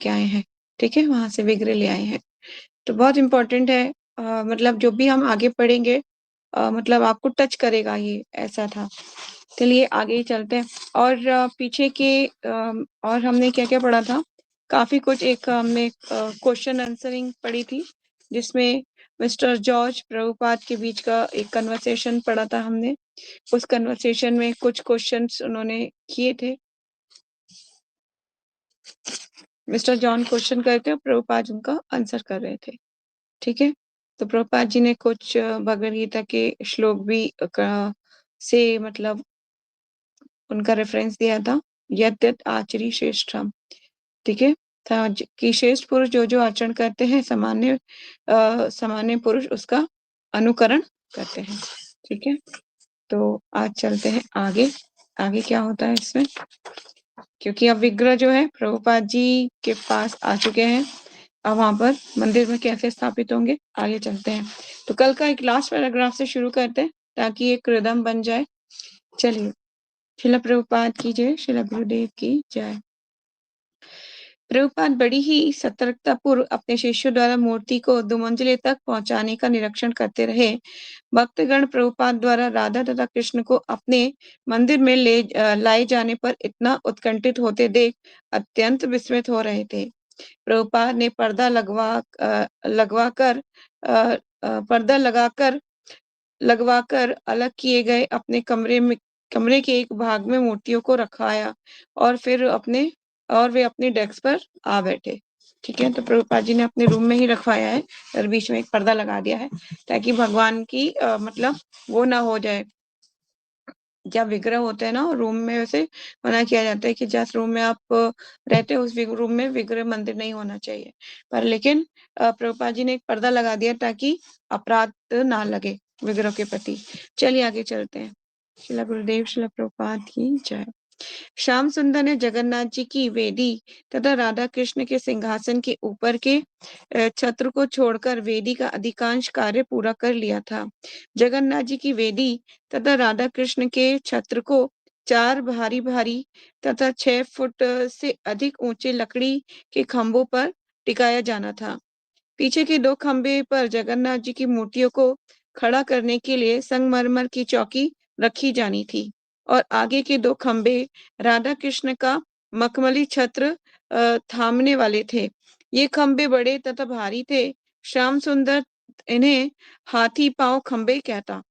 के आए हैं, ठीक है? वहाँ से विग्रह ले आए हैं। तो बहुत इम्पोर्टेंट है, मतलब जो भी हम आगे पढ़ेंगे मतलब आपको टच करेगा ये, ऐसा था। चलिए आगे ही चलते हैं। और पीछे के और हमने क्या-क्या पढ़ा था? काफ़ी कुछ, एक हमने क्वेश्चन आंसरिंग पढ़ी थी, जिसमें मिस्टर जॉर्ज प्रभुपाद के बीच का एक कन्वर्सेशन पढ़ा था हमने। उस कन्वर्सेशन में कुछ क्वेश्चंस उन्होंने किए थे। मिस्टर जॉन क्वेश्चन करके प्रभुपाद उनका आंसर कर रहे थे, ठीक है? तो प्रभुपाद जी ने कुछ भगवद गीता के श्लोक भी से मतलब उनका रेफरेंस दिया था, यद्यत आचरी श्रेष्ठम, ठीक है? कि श्रेष्ठ पुरुष जो आचरण करते हैं, सामान्य पुरुष उसका अनुकरण करते हैं, ठीक है? तो आज चलते हैं आगे। आगे क्या होता है इसमें? क्योंकि अब विग्रह जो है प्रभुपाद जी के पास आ चुके हैं, अब वहां पर मंदिर में कैसे स्थापित होंगे, आगे चलते हैं। तो कल का एक लास्ट पैराग्राफ से शुरू करते हैं, ताकि एक रिदम बन जाए। चलिए, शिला प्रभुपाद की जय, शिला गुरुदेव की जय। प्रभुपाद बड़ी ही सतर्कतापूर्व अपने शिष्यों द्वारा मूर्ति को 2 मंजिले तक पहुंचाने का निरीक्षण करते रहे। भक्तगण प्रभुपाद द्वारा राधा तथा कृष्ण को अपने मंदिर में लाए जाने पर इतना उत्कंठित होते देख अत्यंत विस्मित हो रहे थे। प्रभुपाद ने पर्दा लगवाकर अलग किए गए अपने कमरे के एक भाग में मूर्तियों को रखाया, और फिर वे अपने डेस्क पर आ बैठे। ठीक है, तो प्रभुपाद जी ने अपने रूम में ही रखवाया है, और बीच में एक पर्दा लगा दिया है, ताकि भगवान की मतलब वो ना हो जाए। जब विग्रह होते हैं ना, रूम में वैसे मना किया जाता है कि जिस रूम में आप रहते हो उस रूम में विग्रह मंदिर नहीं होना चाहिए, पर लेकिन प्रभुपाद जी ने एक पर्दा लगा दिया ताकि अपराध ना लगे विग्रह के प्रति। चलिए आगे चलते हैं। शिला गुरुदेव, शिला प्रभुपाद की जय। श्याम सुंदर ने जगन्नाथ जी की वेदी तथा राधा कृष्ण के सिंहासन के ऊपर के छत्र को छोड़कर वेदी का अधिकांश कार्य पूरा कर लिया था। जगन्नाथ जी की वेदी तथा राधा कृष्ण के छत्र को 4 भारी भारी तथा 6 फुट से अधिक ऊंचे लकड़ी के खंभों पर टिकाया जाना था। पीछे के 2 खंभे पर जगन्नाथ जी की मूर्तियों को खड़ा करने के लिए संगमरमर की चौकी रखी जानी थी, और आगे के 2 खंभे राधा कृष्ण का मखमली छत्र थामने वाले थे। ये खंभे बड़े तथा भारी थे। श्याम सुंदर इन्हें हाथी पांव खंभे कहता।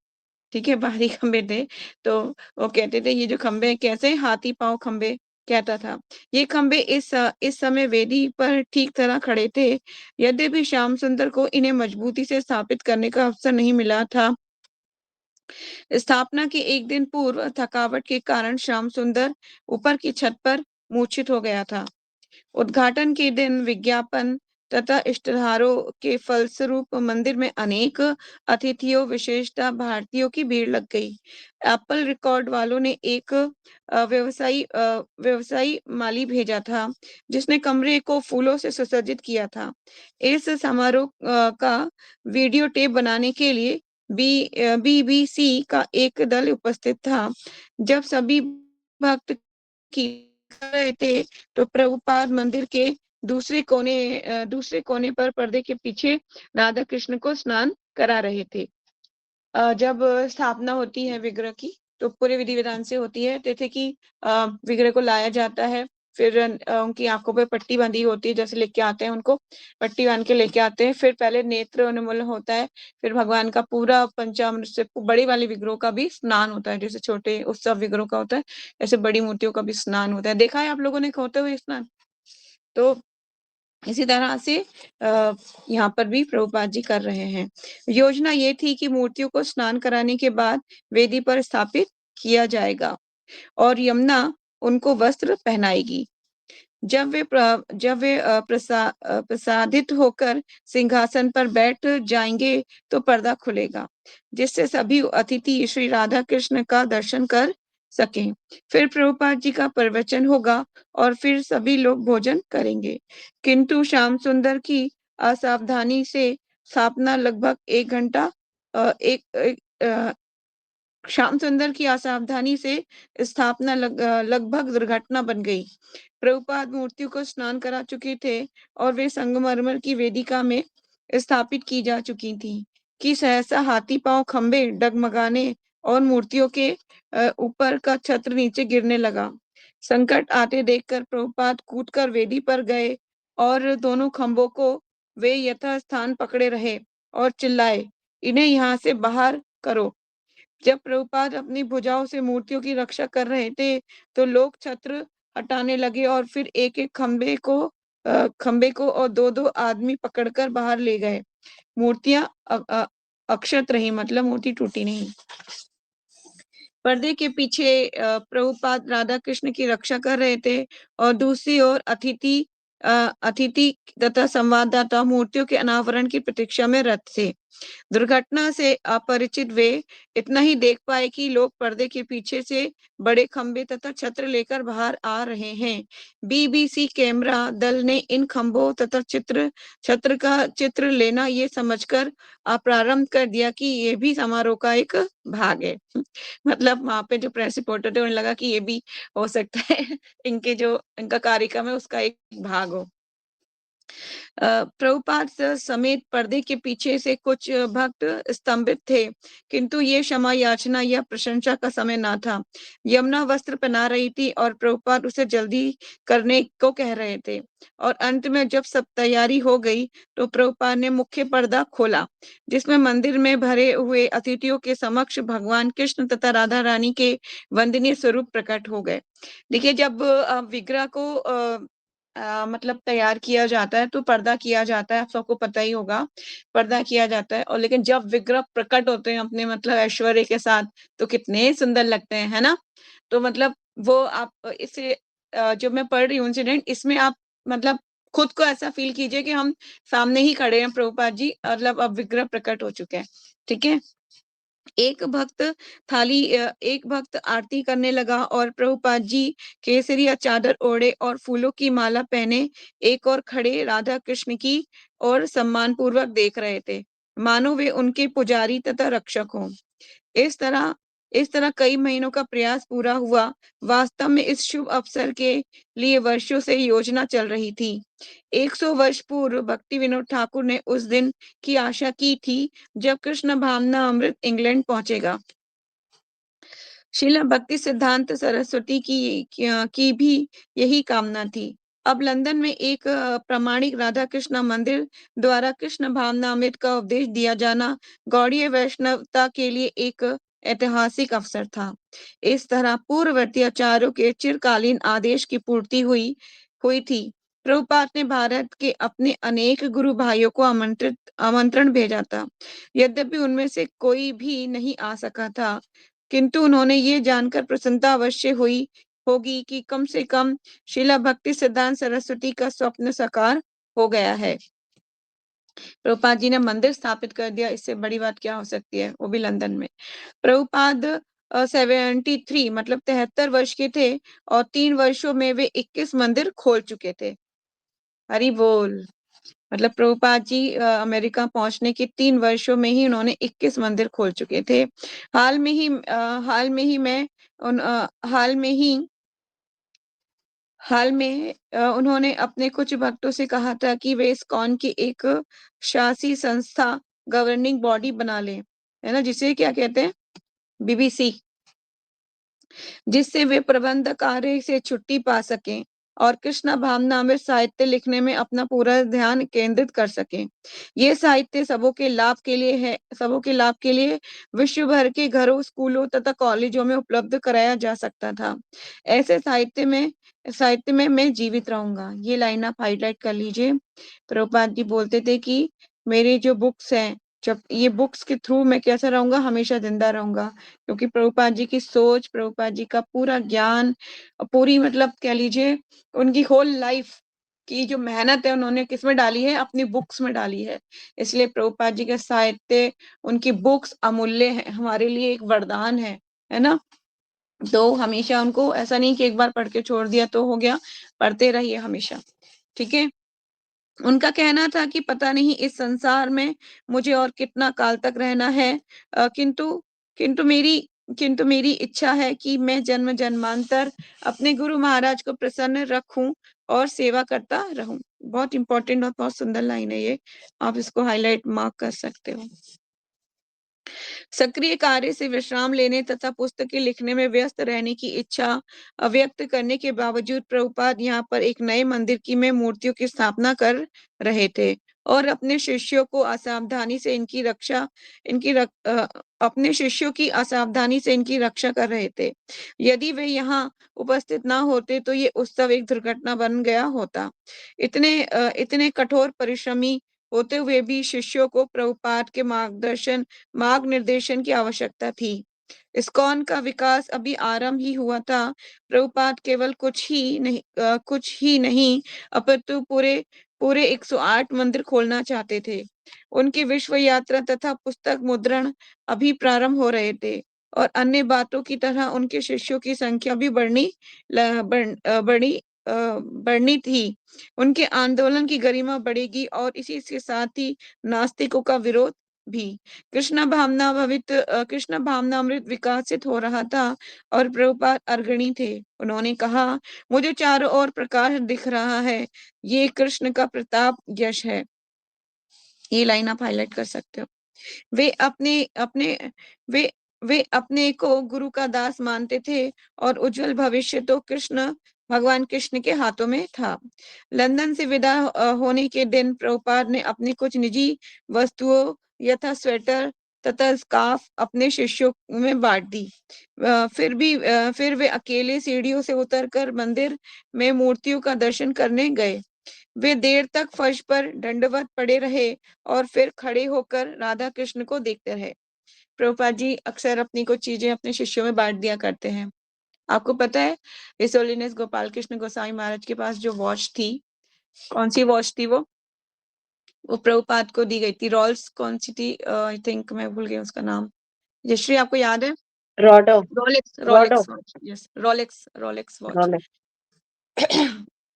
ठीक है, भारी खंभे थे, तो वो कहते थे ये जो खंभे हैं कैसे, हाथी पांव खंभे कहता था। ये खंभे इस समय वेदी पर ठीक तरह खड़े थे। यद्यपि श्याम सुंदर को इन्हें मजबूती से स्थापित करने का अवसर नहीं मिला था। स्थापना के एक दिन पूर्व थकावट के कारण श्याम सुंदर ऊपर की छत पर मूर्छित हो गया था। उद्घाटन के दिन विज्ञापन तथा इश्तेहारों के फलस्वरूप मंदिर में अनेक अतिथियों, विशेषतः भारतीयों की भीड़ लग गई। एप्पल रिकॉर्ड वालों ने एक व्यवसायी माली भेजा था, जिसने कमरे को फूलों से सुसज्जित किया था। इस समारोह का वीडियो टेप बनाने के लिए बीबीसी का एक दल उपस्थित था। जब सभी भक्त की रहे थे, तो प्रभुपाद मंदिर के दूसरे कोने पर पर्दे के पीछे राधा कृष्ण को स्नान करा रहे थे। जब स्थापना होती है विग्रह की, तो पूरे विधि विधान से होती है, जैसे कि विग्रह को लाया जाता है, फिर उनकी आंखों पे पट्टी बांधी होती है, जैसे लेके आते हैं उनको पट्टी बांध के लेके आते हैं, फिर पहले नेत्र उन्मीलन होता है, फिर भगवान का पूरा पंचामृत से बड़ी वाली विग्रहों का भी स्नान होता है, जैसे छोटे उत्सव विग्रहों का होता है, ऐसे बड़ी मूर्तियों का भी स्नान होता है। देखा है आप लोगों ने होते हुए स्नान? तो इसी तरह से यहाँ पर भी प्रभुपाद जी कर रहे हैं। योजना ये थी कि मूर्तियों को स्नान कराने के बाद वेदी पर स्थापित किया जाएगा, और यमुना उनको वस्त्र पहनाएगी। जब वे प्रसादित होकर सिंहासन पर बैठ जाएंगे, तो पर्दा खुलेगा, जिससे सभी अतिथि श्री राधा कृष्ण का दर्शन कर सकें। फिर प्रभुपाद जी का प्रवचन होगा, और फिर सभी लोग भोजन करेंगे। किंतु श्याम सुंदर की असावधानी से स्थापना लगभग 1 घंटा श्याम सुंदर की असावधानी से स्थापना लगभग दुर्घटना बन गई। प्रभुपाद मूर्तियों को स्नान करा चुके थे और वे संगमरमर की वेदिका में स्थापित की जा चुकी थी कि सहसा हाथी पांव खंबे डगमगाने और मूर्तियों के ऊपर का छत्र नीचे गिरने लगा। संकट आते देखकर प्रभुपाद कूदकर वेदी पर गए और दोनों खंभों को वे यथास्थान पकड़े रहे और चिल्लाए, इन्हें यहाँ से बाहर करो। जब प्रभुपाद अपनी भुजाओं से मूर्तियों की रक्षा कर रहे थे, तो लोग छत्र हटाने लगे और फिर एक-एक खंबे को और 2-2 आदमी पकड़कर बाहर ले गए। मूर्तियां अक्षत रही, मतलब मूर्ति टूटी नहीं। पर्दे के पीछे प्रभुपाद राधा कृष्ण की रक्षा कर रहे थे और दूसरी ओर अतिथि तथा संवाददाता मूर्तियों के अनावरण की प्रतीक्षा में रत थे। दुर्घटना से अपरिचित वे इतना ही देख पाए कि लोग पर्दे के पीछे से बड़े खंबे तथा छत्र लेकर बाहर आ रहे हैं। बीबीसी कैमरा दल ने इन खंभों तथा छत्र का चित्र लेना ये समझकर प्रारंभ कर दिया कि ये भी समारोह का एक भाग है। मतलब वहां पे जो प्रेस रिपोर्टर थे उन्हें लगा कि ये भी हो सकता है इनका कार्यक्रम है उसका एक भाग हो। प्रभुपाद समेत पर्दे के पीछे से कुछ भक्त स्तंभित थे, किंतु ये क्षमा याचना या प्रशंसा का समय ना था। यमुना वस्त्र पहना रही थी और प्रभुपाद उसे जल्दी करने को कह रहे थे और अंत में जब सब तैयारी हो गई तो प्रभुपाद ने मुख्य पर्दा खोला, जिसमें मंदिर में भरे हुए अतिथियों के समक्ष भगवान कृष्ण तथा राधा रानी के वंदनीय स्वरूप प्रकट हो गए। देखिए, जब विग्रह को मतलब तैयार किया जाता है तो पर्दा किया जाता है, आप सबको पता ही होगा, पर्दा किया जाता है। और लेकिन जब विग्रह प्रकट होते हैं अपने मतलब ऐश्वर्य के साथ, तो कितने सुंदर लगते हैं, है ना? तो मतलब वो आप इसे जो मैं पढ़ रही हूँ इंसिडेंट, इसमें आप मतलब खुद को ऐसा फील कीजिए कि हम सामने ही खड़े हैं प्रभुपाद जी, मतलब अब विग्रह प्रकट हो चुके हैं, ठीक है? एक भक्त आरती करने लगा और प्रभुपाद जी केसरिया चादर ओढ़े और फूलों की माला पहने एक और खड़े राधा कृष्ण की और सम्मान पूर्वक देख रहे थे, मानो वे उनके पुजारी तथा रक्षक हों। इस तरह इस तरह कई महीनों का प्रयास पूरा हुआ। वास्तव में इस शुभ अवसर के लिए वर्षों से योजना चल रही थी। 100 वर्ष पूर्व भक्ति विनोद ठाकुर ने उस दिन की आशा की थी जब कृष्ण भावना अमृत इंग्लैंड पहुंचेगा। शीला भक्ति सिद्धांत सरस्वती की भी यही कामना थी। अब लंदन में एक प्रामाणिक राधा कृष्ण मंदिर द्वारा कृष्ण भावनामृत का उपदेश दिया जाना गौड़ीय वैष्णवता के लिए एक ऐतिहासिक अवसर था। इस तरह पूर्ववर्ती आचार्यों के चिरकालीन आदेश की पूर्ति हुई हुई थी। प्रभुपाद ने भारत के अपने अनेक गुरु भाइयों को आमंत्रण भेजा था। यद्यपि उनमें से कोई भी नहीं आ सका था, किंतु उन्होंने ये जानकर प्रसन्नता अवश्य हुई होगी कि कम से कम शीला भक्ति सिद्धांत सरस्वती का स्वप्न साकार हो गया है। प्रभुपाद जी ने मंदिर स्थापित कर दिया, इससे बड़ी बात क्या हो सकती है, वो भी लंदन में। प्रभुपाद 73 मतलब 73 वर्ष के थे और 3 वर्षों में वे 21 मंदिर खोल चुके थे। हरि बोल। मतलब प्रभुपाद जी अमेरिका पहुंचने के 3 वर्षों में ही उन्होंने 21 मंदिर खोल चुके थे। हाल में उन्होंने अपने कुछ भक्तों से कहा था कि वे इस्कॉन की एक शासी संस्था गवर्निंग बॉडी बना लें, है ना, जिसे क्या कहते हैं, बीबीसी, जिससे वे प्रबंध कार्य से छुट्टी पा सकें और कृष्ण भावनामृत साहित्य लिखने में अपना पूरा ध्यान केंद्रित कर सकें। ये साहित्य सबों के लाभ के लिए विश्व भर के घरों, स्कूलों तथा कॉलेजों में उपलब्ध कराया जा सकता था। ऐसे साहित्य में मैं जीवित रहूंगा। ये लाइन आप हाईलाइट कर लीजिए। प्रभुपाद जी बोलते थे कि मेरी जो बुक्स हैं, जब ये बुक्स के थ्रू मैं कैसा रहूंगा, हमेशा जिंदा रहूंगा, क्योंकि प्रभुपाद जी की सोच, प्रभुपाद जी का पूरा ज्ञान, पूरी मतलब कह लीजिए उनकी होल लाइफ की जो मेहनत है उन्होंने किसमें डाली है, अपनी बुक्स में डाली है। इसलिए प्रभुपाद जी का साहित्य, उनकी बुक्स अमूल्य है, हमारे लिए एक वरदान है ना। तो हमेशा उनको ऐसा नहीं कि एक बार पढ़ के छोड़ दिया तो हो गया, पढ़ते रहिए हमेशा, ठीक है। उनका कहना था कि पता नहीं इस संसार में मुझे और कितना काल तक रहना है, किंतु किंतु मेरी किंतु मेरी इच्छा है कि मैं जन्म जन्मांतर अपने गुरु महाराज को प्रसन्न रखूं और सेवा करता रहूं। बहुत इंपॉर्टेंट और बहुत सुंदर लाइन है ये, आप इसको हाईलाइट मार्क कर सकते हो। सक्रिय कार्य से विश्राम लेने तथा पुस्तकें लिखने में व्यस्त रहने की इच्छा व्यक्त करने के बावजूद प्रभुपाद यहाँ पर एक नए मंदिर की में मूर्तियों की स्थापना कर रहे थे और अपने शिष्यों को असावधानी से इनकी रक्षा अपने शिष्यों की असावधानी से इनकी रक्षा कर रहे थे। यदि वे यहाँ उपस्थित ना होते तो ये उत्सव एक दुर्घटना बन गया होता। इतने कठोर परिश्रमी होते हुए भी शिष्यों को प्रभुपाद के मार्ग निर्देशन की आवश्यकता थी। इस्कॉन का विकास अभी आरंभ ही हुआ था। प्रभुपाद केवल कुछ ही नहीं अपितु पूरे पूरे 108 मंदिर खोलना चाहते थे। उनकी विश्व यात्रा तथा पुस्तक मुद्रण अभी प्रारंभ हो रहे थे और अन्य बातों की तरह उनके शिष्यों की संख्या भी बढ़नी थी। उनके आंदोलन की गरिमा बढ़ेगी और इसी के साथ ही नास्तिकों का विरोध भी। कृष्ण भावनामृत विकसित हो रहा था और प्रभुपाद अग्रणी थे। उन्होंने कहा, मुझे चारों ओर प्रकाश दिख रहा है, ये कृष्ण का प्रताप यश है। ये लाइन आप हाईलाइट कर सकते हो। वे अपने अपने वे वे अपने को गुरु का दास मानते थे और उज्जवल भविष्य तो भगवान कृष्ण के हाथों में था। लंदन से विदा होने के दिन प्रभुपाद ने अपनी कुछ निजी वस्तुओं यथा स्वेटर तथा स्कार्फ अपने शिष्यों में बांट दी। फिर वे अकेले सीढ़ियों से उतरकर मंदिर में मूर्तियों का दर्शन करने गए। वे देर तक फर्श पर दंडवत पड़े रहे और फिर खड़े होकर राधा कृष्ण को देखते रहे। प्रभुपाद जी अक्सर अपनी कुछ चीजें अपने शिष्यों में बांट दिया करते हैं। आपको पता है, हिज होलीनेस गोपाल कृष्ण गोसाई महाराज के पास जो वॉच थी, कौन सी वॉच थी वो प्रभुपाद को दी गई थी। रॉल्स कौन सी थी, आई थिंक मैं भूल गई उसका नाम। जयश्री आपको याद है? Rado Rolex Rado Rolex watch, yes Rolex watch. Rolex.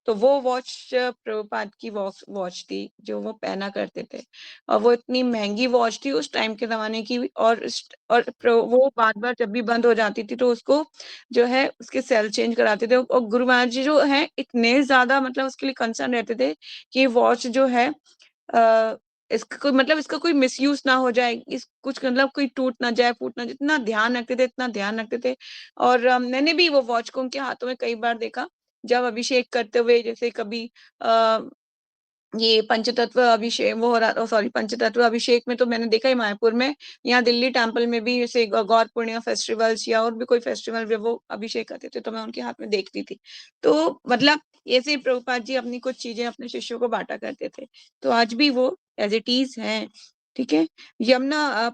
तो वो वॉच प्रभुपाद की वॉच थी जो वो पहना करते थे और वो इतनी महंगी वॉच थी उस टाइम के जमाने की। वो बार बार जब भी बंद हो जाती थी तो उसको जो है उसके सेल चेंज कराते थे। और गुरु महाराज जी जो है इतने ज्यादा मतलब उसके लिए कंसर्न रहते थे कि वॉच जो है इसका कोई मिसयूज ना हो जाए, इस कुछ मतलब कोई टूट ना जाए, फूट ना जाए, इतना ध्यान रखते थे। और मैंने भी वो वॉच को उनके हाथों में कई बार देखा जब अभिषेक करते हुए, जैसे कभी ये पंचतत्व अभिषेक वो हो रहा, सॉरी पंचतत्व अभिषेक में तो मैंने देखा ही मायापुर में। यहाँ दिल्ली टेम्पल में भी जैसे गौर पूर्णिमा फेस्टिवल्स या और भी कोई फेस्टिवल में वो अभिषेक करते थे तो मैं उनके हाथ में देखती थी। तो मतलब ऐसे प्रभुपाद जी अपनी कुछ चीजें अपने शिष्यों को बांटा करते थे, तो आज भी वो एज इट इज है। ठीक है। यमुना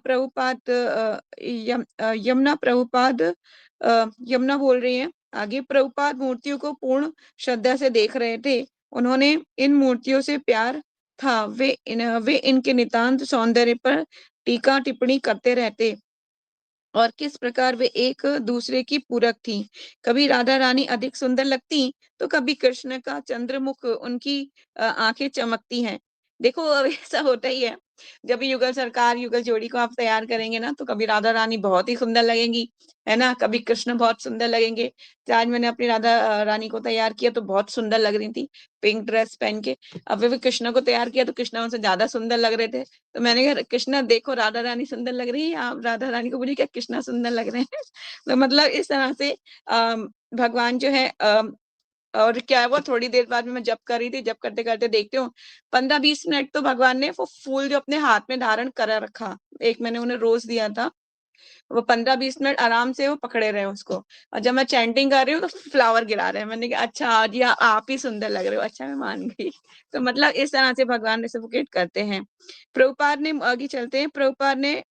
बोल रही है आगे, प्रभुपाद मूर्तियों को पूर्ण श्रद्धा से देख रहे थे। उन्होंने इन मूर्तियों से प्यार था। वे इनके नितांत सौंदर्य पर टीका टिप्पणी करते रहते और किस प्रकार वे एक दूसरे की पूरक थी। कभी राधा रानी अधिक सुंदर लगती तो कभी कृष्ण का चंद्रमुख उनकी आंखें चमकती हैं। देखो अब ऐसा होता ही है, जब भी युगल जोड़ी को आप तैयार करेंगे ना तो कभी राधा रानी बहुत ही सुंदर लगेंगी, है ना, कभी कृष्ण बहुत सुंदर लगेंगे। तो आज मैंने अपनी राधा रानी को तैयार किया तो बहुत सुंदर लग रही थी पिंक ड्रेस पहन के। अब वे कृष्ण को तैयार किया तो कृष्ण उनसे ज्यादा सुंदर लग रहे थे। तो मैंने कहा कृष्णा देखो राधा रानी सुंदर लग रही है, आप राधा रानी को बोलिए क्या कृष्णा सुंदर लग रहे हैं। तो मतलब इस तरह से भगवान जो है और क्या है, वो थोड़ी देर बाद में मैं जप कर रही थी, जप करते करते देखती हूँ 15-20 मिनट तो भगवान ने वो फूल जो अपने हाथ में धारण करा रखा, एक मैंने उन्हें रोज दिया था, वो 15-20 मिनट आराम से वो पकड़े रहे उसको। और जब मैं चैंटिंग कर रही हूँ तो फ्लावर गिरा रहे हैं। मैंने कहा अच्छा आज आप ही सुंदर लग रहे हो, अच्छा मैं मान गई। तो मतलब इस तरह से भगवान रेसिप्रोकेट करते हैं। प्रभुपाद ने आगे चलते हैं, प्रभुपाद ने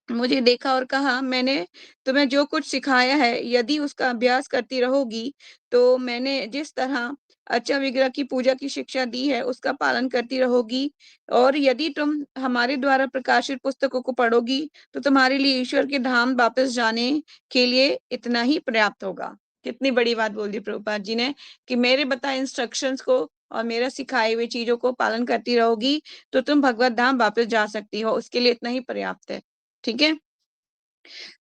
मुझे देखा और कहा, मैंने तुम्हें जो कुछ सिखाया है यदि उसका अभ्यास करती रहोगी तो मैंने जिस तरह अच्छा विग्रह की पूजा की शिक्षा दी है उसका पालन करती रहोगी और यदि तुम हमारे द्वारा प्रकाशित पुस्तकों को पढ़ोगी तो तुम्हारे लिए ईश्वर के धाम वापस जाने के लिए इतना ही पर्याप्त होगा। कितनी बड़ी बात बोल दी प्रभुपाद जी ने कि मेरे बताए इंस्ट्रक्शंस को और मेरा सिखाए हुए चीजों को पालन करती रहोगी तो तुम भगवत धाम वापस जा सकती हो, उसके लिए इतना ही पर्याप्त है। ठीक है।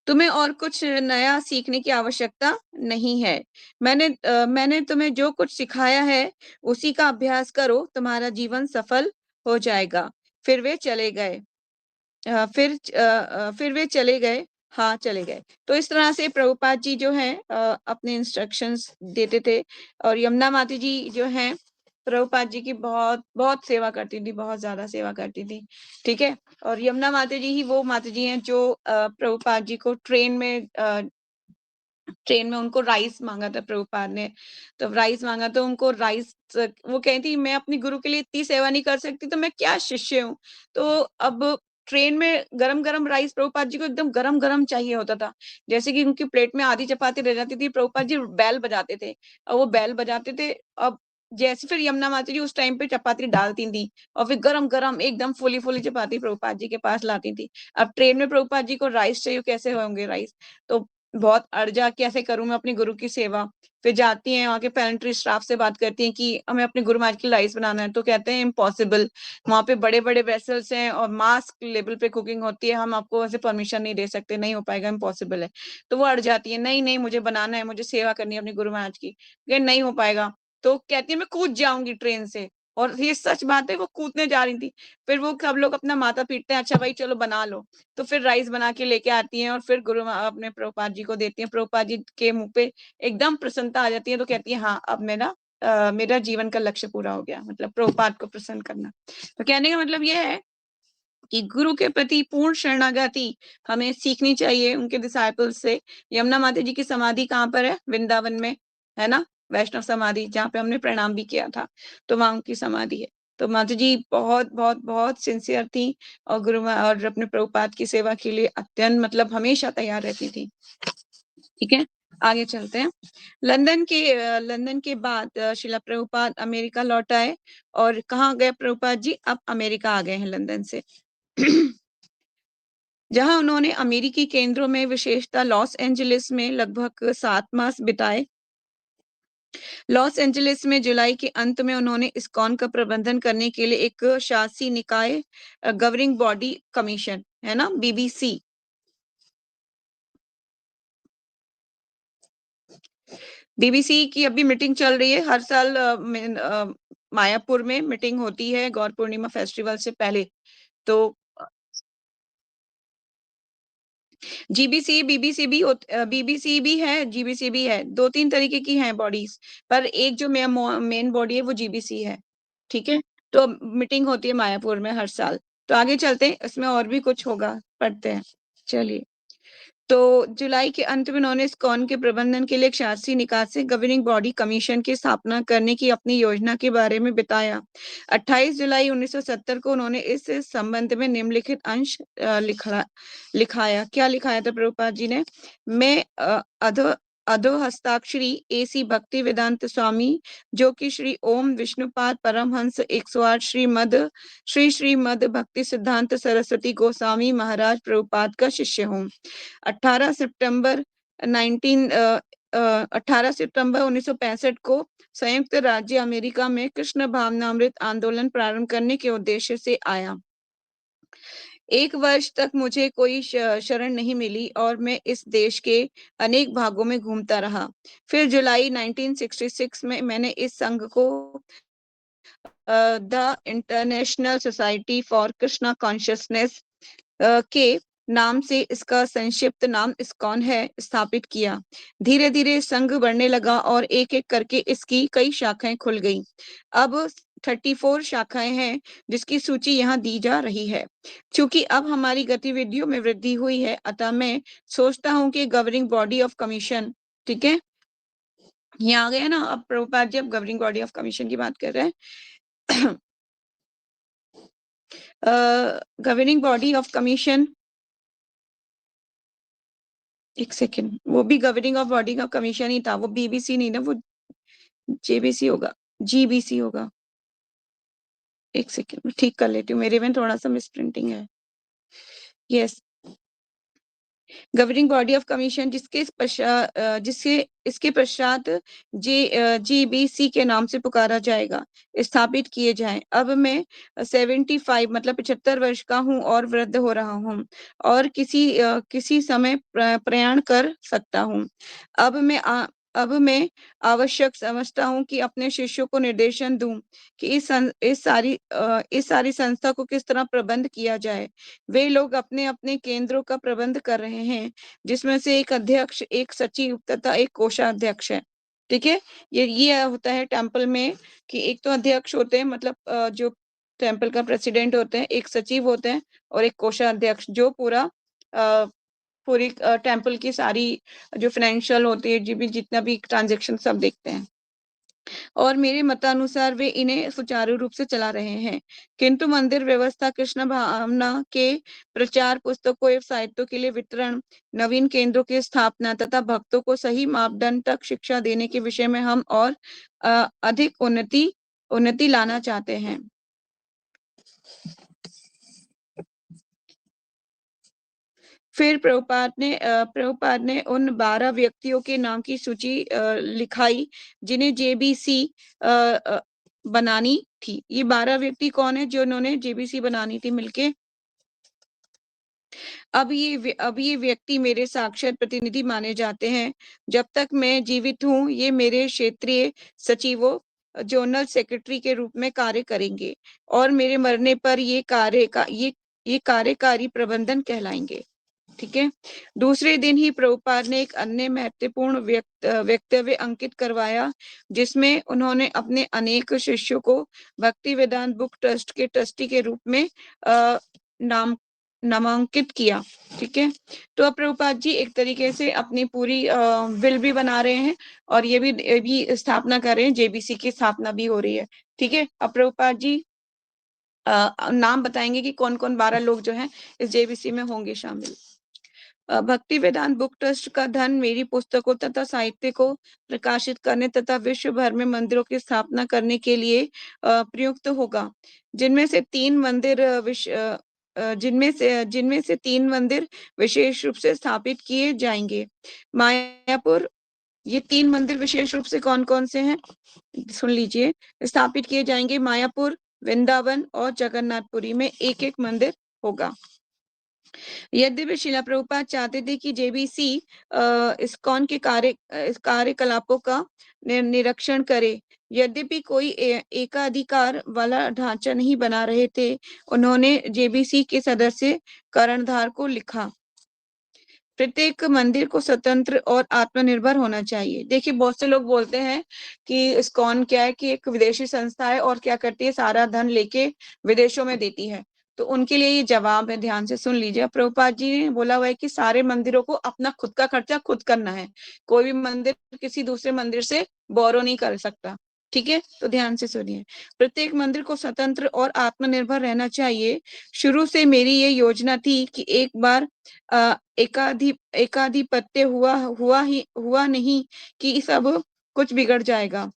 तुम्हें और कुछ नया सीखने की आवश्यकता नहीं है। मैंने तुम्हें जो कुछ सिखाया है, उसी का अभ्यास करो, तुम्हारा जीवन सफल हो जाएगा। फिर वे चले गए। फिर वे चले गए। हाँ, चले गए। तो इस तरह से प्रभुपाद जी जो हैं अपने इंस्ट्रक्शंस देते थे, और यमुना माता जी जो हैं, प्रभुपाद जी की बहुत बहुत सेवा करती थी, बहुत ज्यादा सेवा करती थी। ठीक है। और यमुना माता जी ही वो माता जी हैं जो प्रभुपाद जी को ट्रेन में उनको राइस मांगा था प्रभुपाद ने। तो राइस मांगा तो उनको राइस, वो कहती मैं अपने गुरु के लिए इतनी सेवा नहीं कर सकती, तो मैं क्या शिष्य हूँ। तो अब ट्रेन में गरम गरम राइस प्रभुपाद जी को एकदम गरम गरम चाहिए होता था। जैसे कि उनकी प्लेट में आधी चपाती रह जाती थी, प्रभुपाद जी बैल बजाते थे, और वो बैल बजाते थे। अब जैसे फिर यमुना माता जी उस टाइम पे चपाती डालती थी, और फिर गरम गरम एकदम फुली फुली चपाती प्रभुपाद जी के पास लाती थी। अब ट्रेन में प्रभुपाद जी को राइस चाहिए, कैसे होंगे राइस। तो बहुत अड़ जा, कैसे करूँ मैं अपने गुरु की सेवा। फिर जाती हैं, वहाँ के पेरेंट्री स्टाफ से बात करती हैं कि हमें अपने गुरु महाराज के लिए राइस बनाना है। तो कहते हैं इम्पॉसिबल, वहाँ पे बड़े बड़े वेसल्स हैं और मास लेवल पे कुकिंग होती है, हम आपको ऐसे परमिशन नहीं दे सकते, नहीं हो पाएगा, इम्पॉसिबल है। तो वो अड़ जाती है, नहीं नहीं मुझे बनाना है, मुझे सेवा करनी है अपने गुरु महाराज की। नहीं हो पाएगा। तो कहती है मैं कूद जाऊंगी ट्रेन से। और ये सच बात है, वो कूदने जा रही थी। फिर वो सब लोग अपना माथा पीटते हैं, अच्छा भाई चलो बना लो। तो फिर राइस बना के लेके आती हैं, और फिर अपने प्रभुपाद जी को देती हैं। प्रभुपाद जी के मुंह पे एकदम प्रसन्नता आ जाती है। तो कहती है हाँ, अब मेरा जीवन का लक्ष्य पूरा हो गया, मतलब प्रभुपाद को प्रसन्न करना। तो कहने का मतलब ये है कि गुरु के प्रति पूर्ण शरणागति हमें सीखनी चाहिए उनके डिसाइपल्स से। यमुना माता जी की समाधि कहाँ पर है? वृंदावन में, है ना, वैष्णव समाधि, जहाँ पे हमने प्रणाम भी किया था। तो वहां उनकी समाधि है। तो माता जी बहुत बहुत बहुत सिंसियर थी, और और अपने प्रभुपाद की सेवा के लिए अत्यंत, मतलब हमेशा तैयार रहती थी। ठीक है, आगे चलते हैं। लंदन के बाद शिला प्रभुपाद अमेरिका लौट आए। और कहाँ गए प्रभुपाद जी? अब अमेरिका आ गए हैं लंदन से। जहां उन्होंने अमेरिकी केंद्रों में, विशेषतः लॉस एंजलिस में लगभग 7 मास बिताए। लॉस एंजलिस में जुलाई के अंत में उन्होंने इस्कॉन का प्रबंधन करने के लिए एक शासी निकाय, गवर्निंग बॉडी कमीशन, है ना, बीबीसी। बीबीसी की अभी मीटिंग चल रही है, हर साल मायापुर में मीटिंग होती है गौर पूर्णिमा फेस्टिवल से पहले। तो जीबीसी बीबीसी भी बीबीसी भी है, जीबीसी भी है, दो तीन तरीके की हैं बॉडीज, पर एक जो मेन बॉडी है वो जीबीसी है। ठीक है। तो मीटिंग होती है मायापुर में हर साल। तो आगे चलते हैं, इसमें और भी कुछ होगा, पढ़ते हैं। चलिए। तो जुलाई के अंत में उन्होंने इस्कॉन के प्रबंधन के लिए एक शासी निकाय गवर्निंग बॉडी कमीशन की स्थापना करने की अपनी योजना के बारे में बताया। 28 जुलाई 1970 को उन्होंने इस संबंध में निम्नलिखित अंश लिखाया। क्या लिखाया था प्रभुपाद जी ने? मैं अधो अधो हस्ताक्षरी एसी भक्ति वेदांत स्वामी, जो कि श्री ओम विष्णुपाद परमहंस 108 श्रीमद भक्ति सिद्धांत सरस्वती गोस्वामी महाराज प्रभुपाद का शिष्य हूँ। 18 सितंबर 1965 को संयुक्त राज्य अमेरिका में कृष्ण भावनामृत आंदोलन प्रारंभ करने के उद्देश्य से आया। 1 वर्ष तक मुझे कोई शरण नहीं मिली, और मैं इस देश के अनेक भागों में घूमता रहा। फिर जुलाई 1966 में मैंने इस संघ को the international society for Krishna consciousness के नाम से, इसका संक्षिप्त नाम इस्कॉन है, स्थापित किया। धीरे धीरे संघ बढ़ने लगा, और एक एक करके इसकी कई शाखाएं खुल गई। अब 34 शाखाएं हैं, जिसकी सूची यहाँ दी जा रही है। क्योंकि अब हमारी गतिविधियों में वृद्धि हुई है, अतः मैं सोचता हूँ कि गवर्निंग बॉडी ऑफ कमीशन, ठीक है, यहाँ आ गया ना। अब प्रभुपाद जी अब गवर्निंग बॉडी ऑफ कमीशन की बात कर रहे हैं। गवर्निंग बॉडी ऑफ कमीशन, एक सेकेंड, वो भी गवर्निंग ऑफ बॉडी का कमीशन ही था, वो बीबीसी नहीं ना, वो जेबीसी होगा, जीबीसी होगा। एक सेकेंड, मैं ठीक कर लेती हूँ, मेरे में थोड़ा सा मिस प्रिंटिंग है। Yes, governing body of commission जिसके इसके पश्चात GBC के नाम से पुकारा जाएगा, स्थापित किए जाएं। अब मैं 75 मतलब 75 वर्ष का हूँ और वृद्ध हो रहा हूँ और किसी समय प्रयाण कर सकता हूँ। अब मैं आवश्यक समझता हूँ कि अपने शिष्यों को निर्देशन दूं कि इस सारी संस्था को किस तरह प्रबंध किया जाए। वे लोग अपने अपने केंद्रों का प्रबंध कर रहे हैं, जिसमें से एक अध्यक्ष, एक सचिव तथा एक कोषाध्यक्ष है। ठीक है, ये होता है टेम्पल में कि एक तो अध्यक्ष होते हैं, मतलब जो टेम्पल का प्रेसिडेंट होते हैं, एक सचिव होते हैं और एक कोषाध्यक्ष, जो पूरी टेम्पल की सारी जो फाइनेंशियल होती है, जितना भी ट्रांजेक्शन सब देखते हैं और मेरे मतानुसार वे इन्हें सुचारू रूप से चला रहे हैं। किंतु मंदिर व्यवस्था, कृष्ण भावना के प्रचार, पुस्तकों एवं साहित्यों के लिए वितरण, नवीन केंद्रों की स्थापना तथा भक्तों को सही मापदंड तक शिक्षा देने के विषय में हम और अधिक उन्नति लाना चाहते हैं। फिर प्रभुपाद ने उन 12 व्यक्तियों के नाम की सूची लिखाई जिन्हें JBC बनानी थी। ये 12 व्यक्ति कौन है जो उन्होंने JBC बनानी थी मिलके? अब ये व्यक्ति मेरे साक्षात प्रतिनिधि माने जाते हैं। जब तक मैं जीवित हूँ, ये मेरे क्षेत्रीय सचिवों, जोनल सेक्रेटरी के रूप में कार्य करेंगे और मेरे मरने पर ये कार्यकारी प्रबंधन कहलाएंगे। ठीक है। दूसरे दिन ही प्रभुपाद ने एक अन्य महत्वपूर्ण वक्तव्य अंकित करवाया, जिसमें उन्होंने अपने अनेक शिष्यों को भक्ति वेदांत बुक ट्रस्ट के ट्रस्टी के रूप में नामांकित किया। ठीक है, तो अब प्रभुपाद जी एक तरीके से अपनी पूरी विल भी बना रहे हैं और ये भी स्थापना कर रहे हैं, JBC की स्थापना भी हो रही है। ठीक है, अब प्रभुपाद जी नाम बताएंगे कि कौन कौन 12 लोग जो हैं इस JBC में होंगे शामिल। भक्ति वेदांत बुक ट्रस्ट का धन मेरी पुस्तकों तथा साहित्य को प्रकाशित करने तथा विश्व भर में मंदिरों की स्थापना करने के लिए प्रयुक्त होगा, जिनमें से 3 मंदिर विशेष रूप से स्थापित किए जाएंगे। मायापुर, ये 3 मंदिर विशेष रूप से कौन कौन से हैं सुन लीजिए। स्थापित किए जाएंगे मायापुर, वृंदावन और जगन्नाथपुरी में एक एक मंदिर होगा। यद्यपि शिला प्रभुपाद चाहते थे कि JBC इस्कॉन के कार्यकलापों का निरीक्षण करे, यद्यपि कोई एकाधिकार वाला ढांचा नहीं बना रहे थे, उन्होंने JBC के सदस्य कर्णधार को लिखा, प्रत्येक मंदिर को स्वतंत्र और आत्मनिर्भर होना चाहिए। देखिए, बहुत से लोग बोलते हैं कि इस्कॉन क्या है कि एक विदेशी संस्था है और क्या करती है, सारा धन लेके विदेशों में देती है। तो उनके लिए ये जवाब है, ध्यान से सुन लीजिए। प्रभुपाद जी ने बोला हुआ है कि सारे मंदिरों को अपना खुद का खर्चा खुद करना है, कोई भी मंदिर किसी दूसरे मंदिर से बोरो नहीं कर सकता। ठीक है, तो ध्यान से सुनिए। प्रत्येक मंदिर को स्वतंत्र और आत्मनिर्भर रहना चाहिए। शुरू से मेरी ये योजना थी कि एक बार एकाधिपत्य हुआ नहीं कि सब कुछ बिगड़ जाएगा।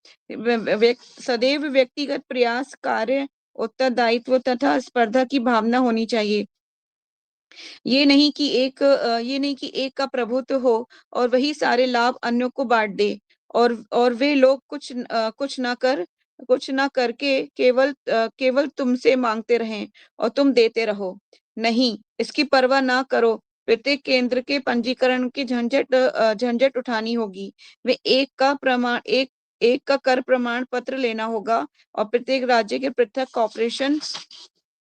सदैव व्यक्तिगत प्रयास, कार्य, उत्तरदायित्व तथा स्पर्धा की भावना होनी चाहिए। ये नहीं कि एक का प्रभुत्व हो और वही सारे लाभ अन्यों को बांट दे और वे लोग कुछ ना करके केवल तुमसे मांगते रहें और तुम देते रहो। नहीं, इसकी परवाह ना करो। प्रत्येक केंद्र के पंजीकरण की झंझट उठानी होगी। वे एक का कर प्रमाण पत्र लेना होगा और प्रत्येक राज्य के पृथक कॉर्पोरेशन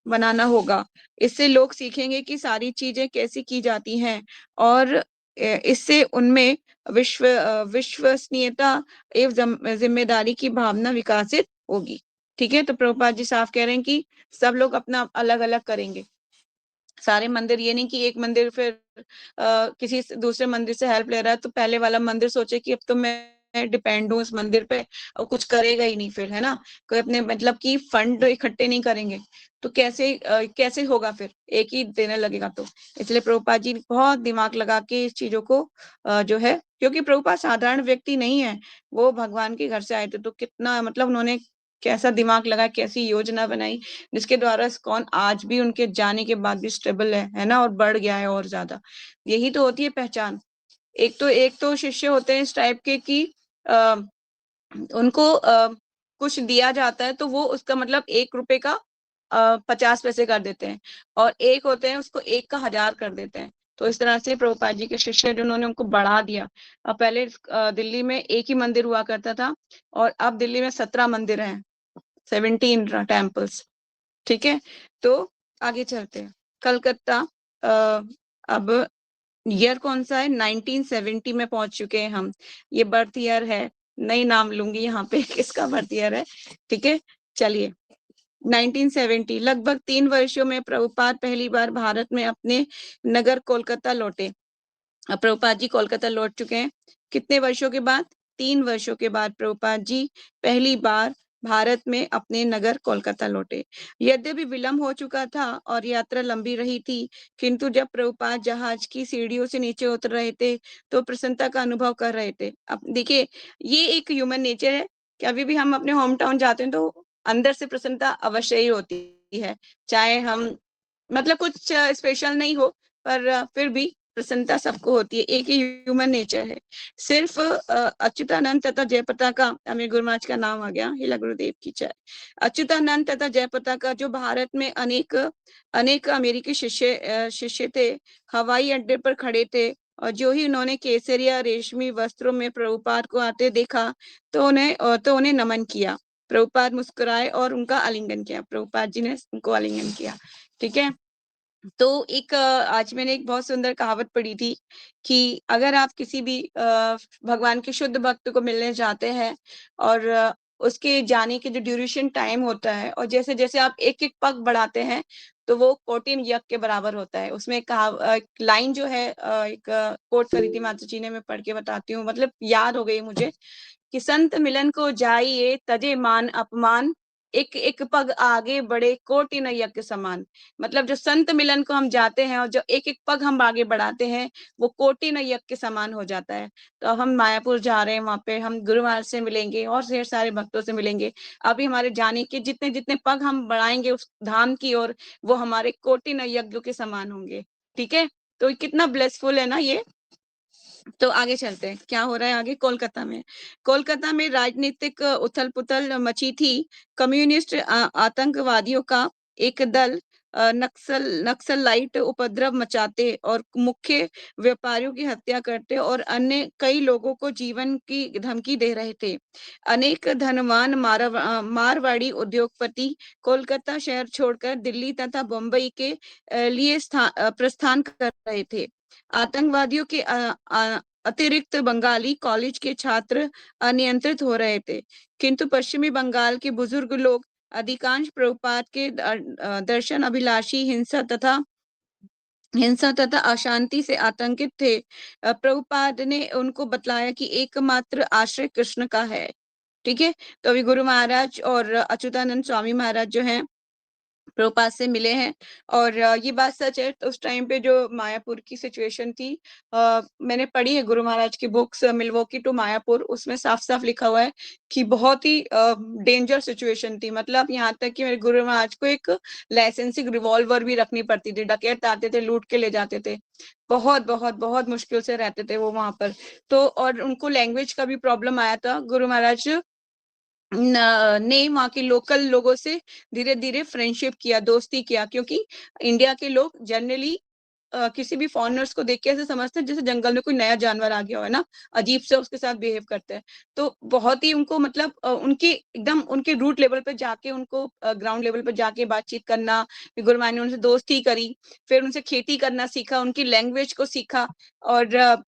बनाना होगा। इससे लोग सीखेंगे कि सारी चीजें कैसी की जाती हैं और इससे उनमें विश्वसनीयता एवं जिम्मेदारी की भावना विकसित होगी। ठीक है, तो प्रभुपाद जी साफ कह रहे हैं कि सब लोग अपना अलग अलग करेंगे, सारे मंदिर। ये नहीं कि एक मंदिर फिर किसी दूसरे मंदिर से हेल्प ले रहा है तो पहले वाला मंदिर सोचे कि अब तो मैं डिपेंड हूँ इस मंदिर पे और कुछ करेगा ही नहीं, फिर है ना, कोई अपने मतलब कि फंड इकट्ठे नहीं करेंगे तो कैसे होगा, फिर एक ही देने लगेगा। तो इसलिए प्रभुपाद जी बहुत दिमाग लगा के इस चीजों को जो है, क्योंकि प्रभुपाद साधारण व्यक्ति नहीं है, वो भगवान के घर से आए थे, तो कितना मतलब उन्होंने कैसा दिमाग लगाया, कैसी योजना बनाई, जिसके द्वारा इस्कॉन आज भी उनके जाने के बाद भी स्टेबल है ना, और बढ़ गया है और ज्यादा। यही तो होती है पहचान। एक तो शिष्य होते हैं इस टाइप के कि उनको कुछ दिया जाता है तो वो उसका मतलब 1 रुपए का 50 पैसे कर देते हैं, और एक होते हैं उसको 1 का 1000 कर देते हैं। तो इस तरह से प्रभुपाद जी के शिष्य जिन्होंने उनको बढ़ा दिया। अब पहले दिल्ली में एक ही मंदिर हुआ करता था, और अब दिल्ली में 17 मंदिर हैं, 17 टेम्पल्स। ठीक है, तो आगे चलते हैं। कलकत्ता, अब ईयर कौन सा है, 1970 में पहुंच चुके हैं हम। ये बर्थ ईयर है, नहीं नाम लूंगी यहाँ पे किसका बर्थ ईयर है। ठीक है, चलिए। 1970, लगभग 3 वर्षों में प्रभुपाद पहली बार भारत में अपने नगर कोलकाता लौटे। अब प्रभुपाद जी कोलकाता लौट चुके हैं, कितने वर्षों के बाद, 3 वर्षों के बाद प्रभुपाद जी पहली बार भारत में अपने नगर कोलकाता लौटे। यद्यपि विलंब हो चुका था और यात्रा लंबी रही थी, किंतु जब प्रभुपाद जहाज की सीढ़ियों से नीचे उतर रहे थे तो प्रसन्नता का अनुभव कर रहे थे। अब देखिए, ये एक ह्यूमन नेचर है कि अभी भी हम अपने होम टाउन जाते हैं तो अंदर से प्रसन्नता अवश्य ही होती है, चाहे हम मतलब कुछ स्पेशल नहीं हो, पर फिर भी प्रसन्नता सबको होती है, एक ही ह्यूमन नेचर है। सिर्फ अच्युतानंद तथा जयप्रताका, हमें गुरु महाराज का नाम आ गया, हिला गुरुदेव की जय। अच्युतानंद तथा जयप्रताका जो भारत में अनेक अनेक अमेरिकी शिष्य थे, हवाई अड्डे पर खड़े थे, और जो ही उन्होंने केसरिया रेशमी वस्त्रों में प्रभुपाद को आते देखा तो उन्हें नमन किया। प्रभुपाद मुस्कुराए और उनका आलिंगन किया, प्रभुपाद जी ने उनको आलिंगन किया। ठीक है, तो एक आज मैंने एक बहुत सुंदर कहावत पढ़ी थी कि अगर आप किसी भी भगवान के शुद्ध भक्त को मिलने जाते हैं, और उसके जाने के जो ड्यूरेशन टाइम होता है, और जैसे जैसे आप एक एक पग बढ़ाते हैं तो वो कोटिन यज्ञ के बराबर होता है। उसमें एक लाइन जो है, एक कोट करी थी माता जी ने, मैं पढ़ के बताती हूँ, मतलब याद हो गई मुझे कि संत मिलन को जाइए तजे मान अपमान, एक एक पग आगे बढ़े कोटि न यज्ञ समान। मतलब जो संत मिलन को हम जाते हैं और जो एक एक पग हम आगे बढ़ाते हैं, वो कोटि न यज्ञ के समान हो जाता है। तो अब हम मायापुर जा रहे हैं, वहां पे हम गुरु महाराज से मिलेंगे और ढेर सारे भक्तों से मिलेंगे। अभी हमारे जाने के जितने जितने पग हम बढ़ाएंगे उस धाम की ओर, वो हमारे कोटि न यज्ञ के समान होंगे। ठीक है, तो कितना ब्लेसफुल है ना ये। तो आगे चलते हैं, क्या हो रहा है आगे। कोलकाता में राजनीतिक उथल पुथल मची थी। कम्युनिस्ट आतंकवादियों का एक दल नक्सलाइट उपद्रव मचाते और मुख्य व्यापारियों की हत्या करते और अन्य कई लोगों को जीवन की धमकी दे रहे थे। अनेक धनवान मारवाड़ी उद्योगपति कोलकाता शहर छोड़कर दिल्ली तथा बम्बई के लिए प्रस्थान कर रहे थे। आतंकवादियों के अतिरिक्त बंगाली कॉलेज के छात्र अनियंत्रित हो रहे थे, किंतु पश्चिमी बंगाल के बुजुर्ग लोग अधिकांश प्रभुपाद के दर्शन अभिलाषी हिंसा तथा अशांति से आतंकित थे। प्रभुपाद ने उनको बतलाया कि एकमात्र आश्रय कृष्ण का है। ठीक है, तो अभी गुरु महाराज और अच्युतानंद स्वामी महाराज जो हैं प्रभुपाद से मिले हैं, और ये बात सच है। तो उस टाइम पे जो मायापुर की सिचुएशन थी, मैंने पढ़ी है गुरु महाराज की बुक्स मिल्वॉकी टू मायापुर, उसमें साफ साफ लिखा हुआ है कि बहुत ही डेंजर सिचुएशन थी। मतलब यहाँ तक कि मेरे गुरु महाराज को एक लाइसेंसिंग रिवॉल्वर भी रखनी पड़ती थी, डकैत आते थे लूट के ले जाते थे। बहुत बहुत बहुत मुश्किल से रहते थे वो वहां पर। तो और उनको लैंग्वेज का भी प्रॉब्लम आया था। गुरु महाराज ने वहाँ के लोकल लोगों से धीरे धीरे फ्रेंडशिप किया, दोस्ती किया, क्योंकि इंडिया के लोग जनरली किसी भी फॉरेनर्स को देख के ऐसे समझते हैं जैसे जंगल में कोई नया जानवर आ गया हो, है ना, अजीब से उसके साथ बिहेव करते हैं। तो बहुत ही उनको मतलब उनके एकदम उनके रूट लेवल पे जाके, उनको ग्राउंड लेवल पे जाके बातचीत करना। गुरु महाराज ने उनसे दोस्ती करी, फिर उनसे खेती करना सीखा, उनकी लैंग्वेज को सीखा, और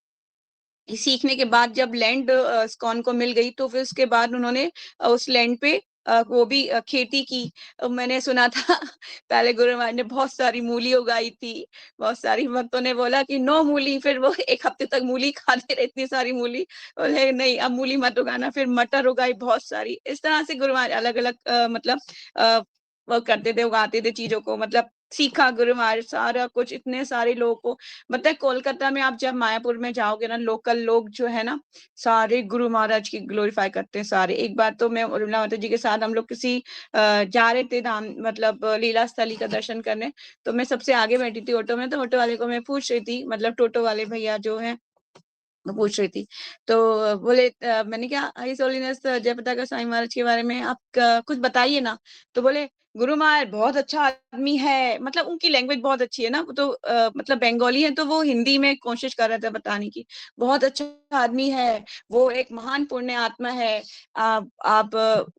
सीखने के बाद जब लैंड इस्कॉन को मिल गई तो फिर उसके बाद उन्होंने उस लैंड पे वो भी खेती की। मैंने सुना था पहले गुरु महाराज ने बहुत सारी मूली उगाई थी। बहुत सारी भक्तों ने बोला कि नो मूली, फिर वो एक हफ्ते तक मूली खाते रहे, इतनी सारी मूली। बोले नहीं अब मूली मत उगाना। फिर मटर उगाई बहुत सारी। इस तरह से गुरु महाराज अलग अलग मतलब वो करते थे, उगाते थे चीजों को, मतलब सीखा गुरु महाराज सारा कुछ, इतने सारे लोगों को, मतलब कोलकाता में आप जब मायापुर में जाओगे ना, लोकल लोग जो है ना सारे गुरु महाराज की ग्लोरीफाई करते हैं सारे। एक बार तो मैं उर्मिला माता जी के साथ हम लोग किसी जा रहे थे धाम, मतलब लीला स्थली का दर्शन करने, तो मैं सबसे आगे बैठी थी ऑटो में, तो ऑटो वाले को मैं पूछ रही थी, मतलब टोटो वाले भैया जो है पूछ रही थी, तो बोले मैंने क्या हिज होलीनेस जय पताका स्वामी महाराज के बारे में आप कुछ बताइए ना, तो बोले गुरु महाराज बहुत अच्छा आदमी है, मतलब उनकी लैंग्वेज बहुत अच्छी है ना, वो तो मतलब बंगाली है, तो वो हिंदी में कोशिश कर रहे थे बताने की, बहुत अच्छा आदमी है, वो एक महान पुण्य आत्मा है, आप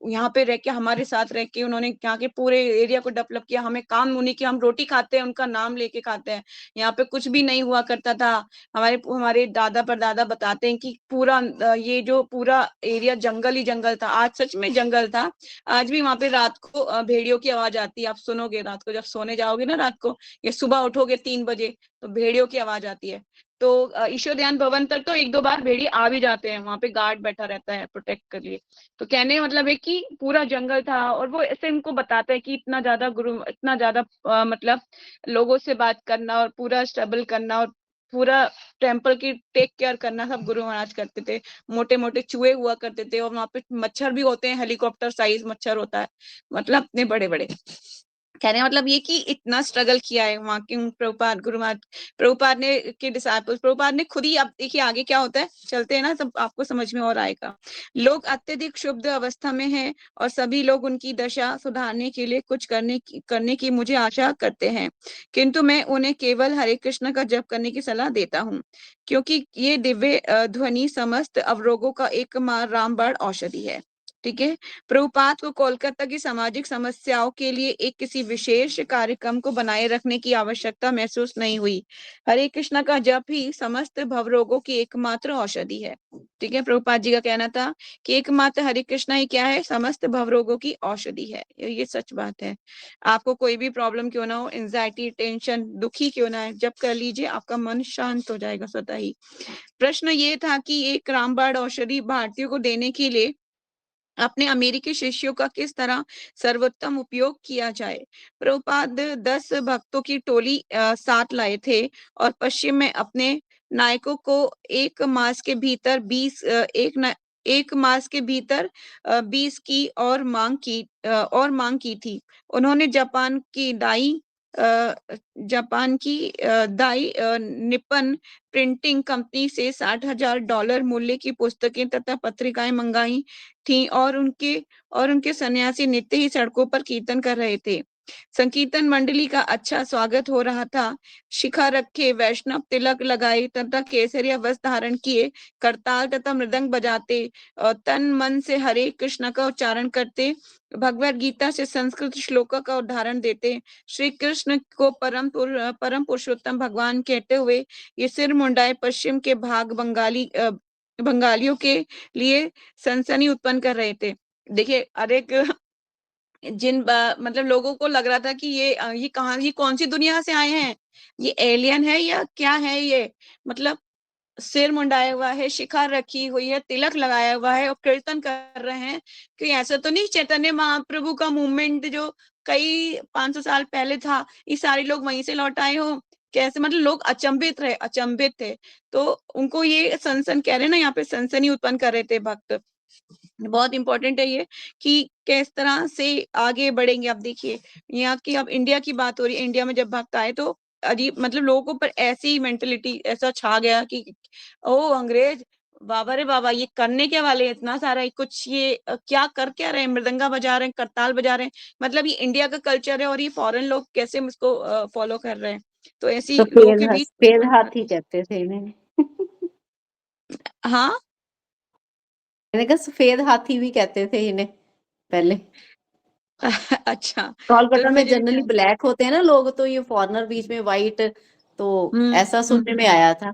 यहाँ पे रह के हमारे साथ रह के उन्होंने यहाँ के पूरे एरिया को डेवलप किया, हमें काम उन्हीं की, हम रोटी खाते हैं उनका नाम लेके खाते हैं, यहाँ पे कुछ भी नहीं हुआ करता था, हमारे हमारे दादा परदादा बताते हैं कि पूरा ये जो पूरा एरिया जंगल ही जंगल था, आज सच में जंगल था, आज भी वहां पे रात को भेड़ियों की आवाज आती है, आप सुनोगे रात को जब सोने जाओगे ना रात को, या सुबह उठोगे 3 बजे तो भेड़ियों की आवाज आती है। तो ईश्वर ध्यान भवन तक तो 1-2 बार भेड़िए आ भी जाते हैं, वहां पे गार्ड बैठा रहता है प्रोटेक्ट के लिए। तो कहने का मतलब है कि पूरा जंगल था, और वो ऐसे इनको बताता है कि इतना ज्यादा गुरु, इतना ज्यादा मतलब लोगों से बात करना और पूरा स्ट्रगल करना और पूरा टेम्पल की टेक केयर करना सब गुरु महाराज करते थे। मोटे मोटे चूहे हुआ करते थे, और वहां पे मच्छर भी होते हैं, हेलीकॉप्टर साइज मच्छर होता है, मतलब इतने बड़े बड़े। कहने का मतलब ये कि इतना स्ट्रगल किया है वहां के प्रभुपाद गुरु महाराज, प्रभुपाद ने के डिसाइपल्स, प्रभुपाद ने खुद ही, अब देखिए आगे क्या होता है, चलते हैं ना सब आपको समझ में और आएगा। लोग अत्यधिक शुद्ध अवस्था में हैं और सभी लोग उनकी दशा सुधारने के लिए कुछ करने की मुझे आशा करते हैं, किंतु मैं उन्हें केवल हरे कृष्ण का जप करने की सलाह देता हूँ, क्योंकि ये दिव्य ध्वनि समस्त अवरोगों का एक रामबाण औषधि है। ठीक है। प्रभुपाद को कोलकाता की सामाजिक समस्याओं के लिए एक किसी विशेष कार्यक्रम को बनाए रखने की आवश्यकता महसूस नहीं हुई। हरे कृष्णा का जप ही समस्त भवरोगों की एकमात्र औषधि है। ठीक है, प्रभुपाद जी का कहना था कि एकमात्र हरे कृष्णा ही क्या है, समस्त भवरोगों की औषधि है। ये सच बात है। आपको कोई भी प्रॉब्लम क्यों ना हो, एंजाइटी, टेंशन, दुखी क्यों ना है, जब कर लीजिए आपका मन शांत हो जाएगा स्वतः ही। प्रश्न ये था कि एक रामबाण औषधि भारतीयों को देने के लिए अपने अमेरिकी शिष्यों का किस तरह सर्वोत्तम उपयोग किया जाए। प्रभुपाद 10 भक्तों की टोली साथ लाए थे और पश्चिम में अपने नायकों को एक मास के भीतर 20 की और मांग की थी। उन्होंने जापान की दाई निपन प्रिंटिंग कंपनी से $60,000 मूल्य की पुस्तकें तथा पत्रिकाएं मंगाई थी, और उनके सन्यासी नित्य ही सड़कों पर कीर्तन कर रहे थे। संकीर्तन मंडली का अच्छा स्वागत हो रहा था। शिखा रखे, वैष्णव तिलक लगाए तथा केसरिया वस्त्र धारण किए, करताल तथा मृदंग बजाते और तन मन से हरे कृष्ण का उच्चारण करते, भगवत गीता से संस्कृत श्लोकों का उदाहरण देते, श्री कृष्ण को परम पुरुषोत्तम भगवान कहते हुए ये सिर मुंडाए पश्चिम के बंगालियों के लिए सनसनी उत्पन्न कर रहे थे। देखिए, हर एक मतलब लोगों को लग रहा था कि ये कहाँ, ये कौन सी दुनिया से आए हैं, ये एलियन है या क्या है ये, मतलब सिर मुंडाया हुआ है, शिखा रखी हुई है, तिलक लगाया हुआ है और कीर्तन कर रहे हैं। कि ऐसा तो नहीं चैतन्य महाप्रभु का मूवमेंट जो कई 500 साल पहले था, ये सारे लोग वहीं से लौट आए हो, कैसे, मतलब लोग अचंभित थे। तो उनको ये सनसन कह रहे हैं ना, यहाँ पे सनसनी उत्पन्न कर रहे थे भक्त। बहुत इंपॉर्टेंट है ये कि किस तरह से आगे बढ़ेंगे। आप देखिए, यहाँ की अब इंडिया की बात हो रही है, इंडिया में जब भक्त आए तो अजीब, मतलब लोगों पर ऐसी मेंटेलिटी ऐसा छा गया कि ओ अंग्रेज, बाबा रे बाबा, ये करने क्या वाले हैं इतना सारा, कुछ ये क्या रहे हैं, मृदंगा बजा रहे हैं, करताल बजा रहे हैं, मतलब ये इंडिया का कल्चर है और ये फॉरेन लोग कैसे इसको फॉलो कर रहे हैं। तो ऐसी लोगों के बीच सफेद हाथी कहते थे इन्हें। हाँ। मैंने कहा सफेद हाथी भी कहते थे इन्हें पहले। अच्छा। तो कोलकाता में मुझे जनरली ब्लैक होते हैं ना लोग, तो ये फॉरेनर बीच में व्हाइट, तो ऐसा सुनने में आया था।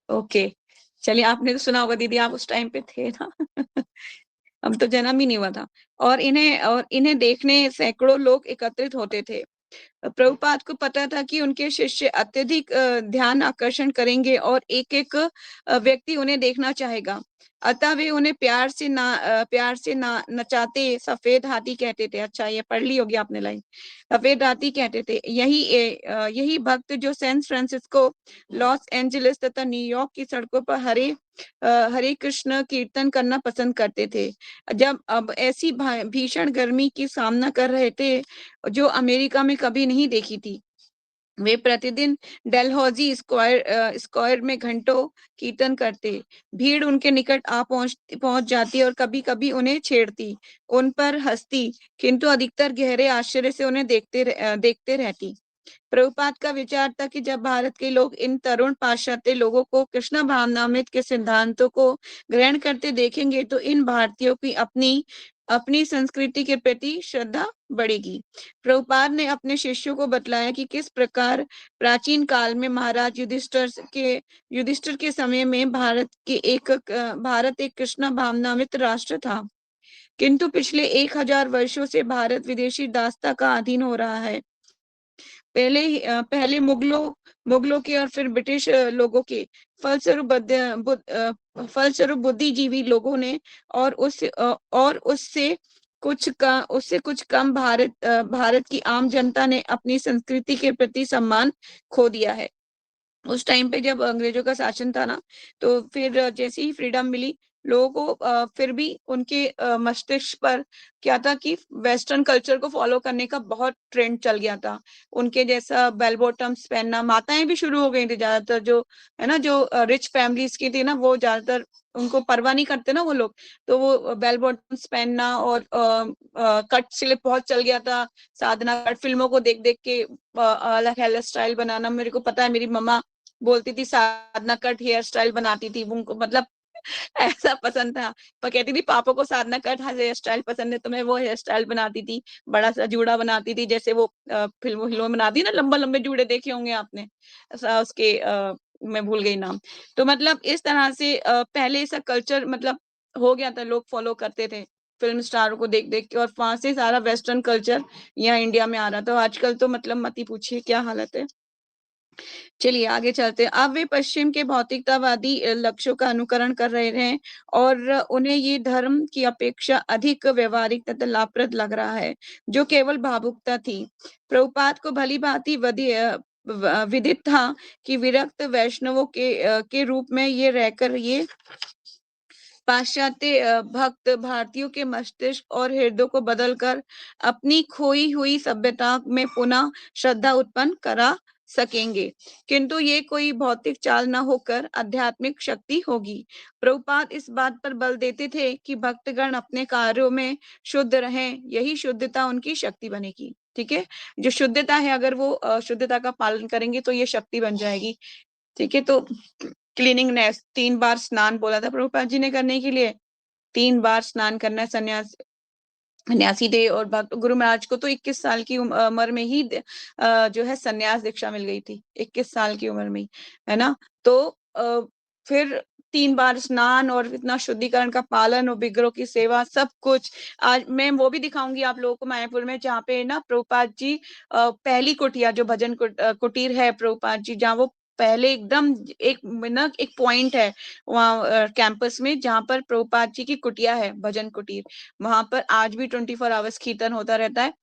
ओके, चलिए, आपने तो सुना होगा दीदी, आप उस टाइम पे थे ना। हम तो जन्म ही नहीं हुआ था। और इन्हें देखने सैकड़ों लोग एकत्रित होते थे। प्रभुपाद को पता था कि उनके शिष्य अत्यधिक ध्यान आकर्षण करेंगे और एक एक व्यक्ति उन्हें देखना चाहेगा, अतः वे उन्हें प्यार से ना नचाते सफेद हाथी कहते थे। अच्छा, ये पढ़ ली होगी आपने लाइन, सफेद हाथी कहते थे। यही भक्त जो सैन फ्रांसिस्को, लॉस एंजलिस तथा न्यूयॉर्क की सड़कों पर हरे कृष्ण कीर्तन करना पसंद करते थे, जब अब ऐसी भीषण गर्मी की सामना कर रहे थे जो अमेरिका में कभी नहीं देखी थी। वे प्रतिदिन डलहौजी स्क्वायर में घंटों कीर्तन करते। भीड़ उनके निकट पहुंच जाती और कभी-कभी उन्हें छेड़ती, उन पर हंसती, किंतु अधिकतर गहरे आश्चर्य से उन्हें देखते रहती। प्रभुपाद का विचार था कि जब भारत के लोग इन तरुण पाश्चात्य लोगों को कृष्ण भावनामृत के सिद्धांतों को ग्रहण करते देखेंगे तो इन भारतीयों की अपनी अपनी संस्कृति के प्रति श्रद्धा बढ़ेगी। प्रभुपाद ने अपने शिष्यों को बतलाया कि किस प्रकार प्राचीन काल में महाराज युधिष्ठिर के समय में भारत एक कृष्ण भावनामृत राष्ट्र था, किंतु पिछले 1000 वर्षों से भारत विदेशी दासता का अधीन हो रहा है। पहले मुगलों के और फिर ब्रिटिश लोगों के फलस्वरूप बुद्धिजीवी लोगों ने और उससे कुछ कम भारत की आम जनता ने अपनी संस्कृति के प्रति सम्मान खो दिया है। उस टाइम पे जब अंग्रेजों का शासन था ना, तो फिर जैसे ही फ्रीडम मिली लोगों को, फिर भी उनके मस्तिष्क पर क्या था कि वेस्टर्न कल्चर को फॉलो करने का बहुत ट्रेंड चल गया था। उनके जैसा बेल बॉटम्स पहनना, माताएं भी शुरू हो गई थी ज्यादातर, जो है ना, जो रिच फैमिलीज की थी ना, वो ज्यादातर उनको परवाह नहीं करते ना वो लोग, तो वो बेल बॉटम्स पहनना और कट स्लिप बहुत चल गया था। साधना कट फिल्मों को देख देख के अलग हेयर स्टाइल बनाना, मेरे को पता है मेरी मम्मा बोलती थी साधना कट हेयर स्टाइल बनाती थी, उनको मतलब ऐसा पसंद था। पर कहती थी पापा को साधना कट हेयर स्टाइल पसंद है, तो मैं वो हेयर स्टाइल बनाती थी, बड़ा सा जूड़ा बनाती थी, जैसे वो फिल्मों फिल्मों में बनाती ना, लंबा लंबे जूड़े देखे होंगे आपने, ऐसा उसके मैं भूल गई नाम। तो मतलब इस तरह से पहले ऐसा कल्चर मतलब हो गया था, लोग फॉलो करते थे फिल्म स्टारों को देख देख के, और वहां से सारा वेस्टर्न कल्चर यहाँ इंडिया में आ रहा था। आजकल तो मतलब मत ही पूछिए क्या हालत है। चलिए आगे चलते हैं। अब वे पश्चिम के भौतिकतावादी लक्ष्यों का अनुकरण कर रहे हैं और उन्हें ये धर्म की अपेक्षा अधिक व्यवहारिक तथा लाभप्रद लग रहा है, जो केवल भावुकता थी। प्रभुपाद को भली भांति विदित था कि विरक्त वैष्णवों के रूप में ये रहकर ये पाश्चात्य भक्त भारतीयों के मस्तिष्क और हृदय को बदलकर अपनी खोई हुई सभ्यता में पुनः श्रद्धा उत्पन्न करा सकेंगे, किंतु ये कोई भौतिक चाल न होकर आध्यात्मिक शक्ति होगी। प्रभुपाद इस बात पर बल देते थे कि भक्तगण अपने कार्यों में शुद्ध रहें, यही शुद्धता उनकी शक्ति बनेगी। ठीक है, जो शुद्धता है, अगर वो शुद्धता का पालन करेंगे तो ये शक्ति बन जाएगी। ठीक है, तो क्लीनिंगनेस, 3 बार स्नान बोला था प्रभुपाद जी ने करने के लिए। 3 बार स्नान करना सन्यासी थे। और भक्त गुरु महाराज को तो 21 साल की उम्र में ही जो है सन्यास दीक्षा मिल गई थी, 21 साल की उम्र में ही, है ना। तो फिर 3 बार स्नान और इतना शुद्धिकरण का पालन और विग्रह की सेवा, सब कुछ। आज मैं वो भी दिखाऊंगी आप लोगों को मायापुर में, जहाँ पे ना प्रभुपाद जी पहली कुटिया जो भजन कुटीर है प्रभुपाद जी, जहाँ वो पहले एकदम एक पॉइंट है वहाँ कैंपस में, जहाँ पर प्रभुपाद जी की कुटिया है, भजन कुटीर। वहां पर आज भी 24 आवर्स कीर्तन होता रहता है।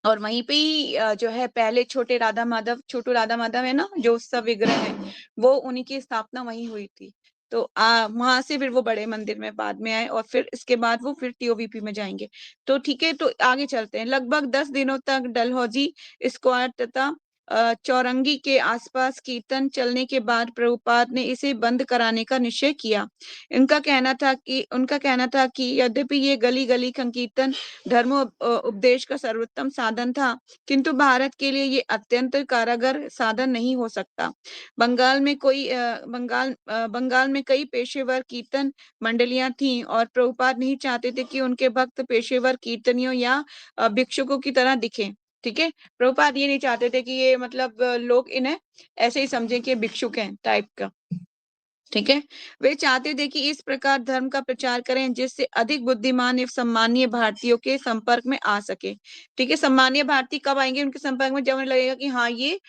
और वहीं पे ही जो है पहले छोटू राधा माधव है ना, जो उत्सव विग्रह है, वो उन्हीं की स्थापना वहीं हुई थी। तो वहां से फिर वो बड़े मंदिर में बाद में आए, और फिर इसके बाद वो फिर टीओवीपी में जाएंगे। तो ठीक है, तो आगे चलते हैं। लगभग 10 दिनों तक डलहौजी स्क्वायर तथा चौरंगी के आसपास कीर्तन चलने के बाद प्रभुपाद ने इसे बंद कराने का निश्चय किया। उनका कहना था कि यद्यपि ये गली गली संकीर्तन धर्म उपदेश का सर्वोत्तम साधन था, किंतु भारत के लिए ये अत्यंत कारागर साधन नहीं हो सकता। बंगाल में कई पेशेवर कीर्तन मंडलियां थीं और प्रभुपाद नहीं चाहते थे कि उनके भक्त पेशेवर कीर्तनियों या भिक्षुकों की तरह दिखें। ठीक है, प्रभुपाद ये नहीं चाहते थे कि ये मतलब लोग इन्हें ऐसे ही समझें कि भिक्षुक हैं टाइप का। ठीक है। वे चाहते थे कि इस प्रकार धर्म का प्रचार करें जिससे अधिक बुद्धिमान एवं सम्मानीय भारतीयों के संपर्क में आ सके। ठीक है, सम्मानीय भारतीय कब आएंगे उनके संपर्क में? जब उन्हें लगेगा कि हाँ ये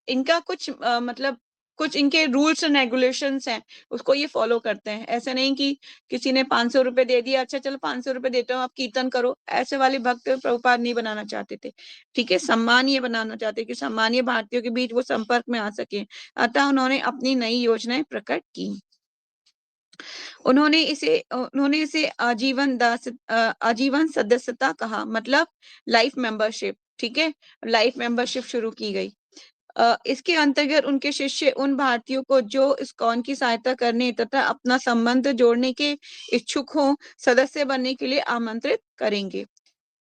इनका कुछ मतलब कुछ इनके रूल्स एंड रेगुलेशंस हैं, उसको ये फॉलो करते हैं। ऐसा नहीं कि किसी ने 500 रुपए दे दिया, अच्छा चलो 500 रुपए देता हूँ आप कीर्तन करो, ऐसे वाले भक्त प्रभुपाद नहीं बनाना चाहते थे। ठीक है, सम्मानीय बनाना चाहते कि सम्मानीय भारतीयों के बीच वो संपर्क में आ सके। अतः उन्होंने अपनी नई योजनाएं प्रकट की। उन्होंने इसे आजीवन सदस्यता कहा, मतलब लाइफ मेंबरशिप। ठीक है, लाइफ मेंबरशिप शुरू की गई। इसके अंतर्गत उनके शिष्य उन भारतीयों को जो इस्कॉन की सहायता करने तथा अपना संबंध जोड़ने के इच्छुक हों, सदस्य बनने के लिए आमंत्रित करेंगे।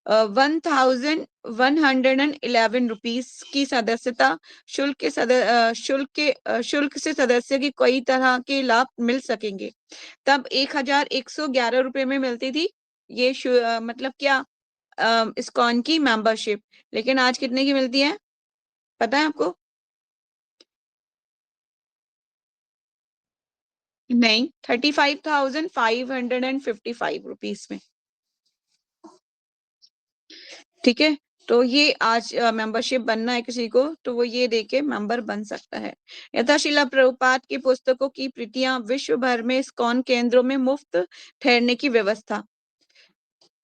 1111 रुपीस की सदस्यता शुल्क से सदस्य की कई तरह के लाभ मिल सकेंगे। तब 1111 रुपए में मिलती थी ये मतलब क्या इस्कॉन की मेंबरशिप, लेकिन आज कितने की मिलती है पता है आपको? नहीं, 35,555 रुपीस में। ठीक है, तो ये आज मेंबरशिप बनना है किसी को तो वो ये देके मेंबर बन सकता है। यथाशिला प्रभुपाद की पुस्तकों की प्रतियां विश्व भर में इस्कॉन केंद्रों में मुफ्त ठहरने की व्यवस्था।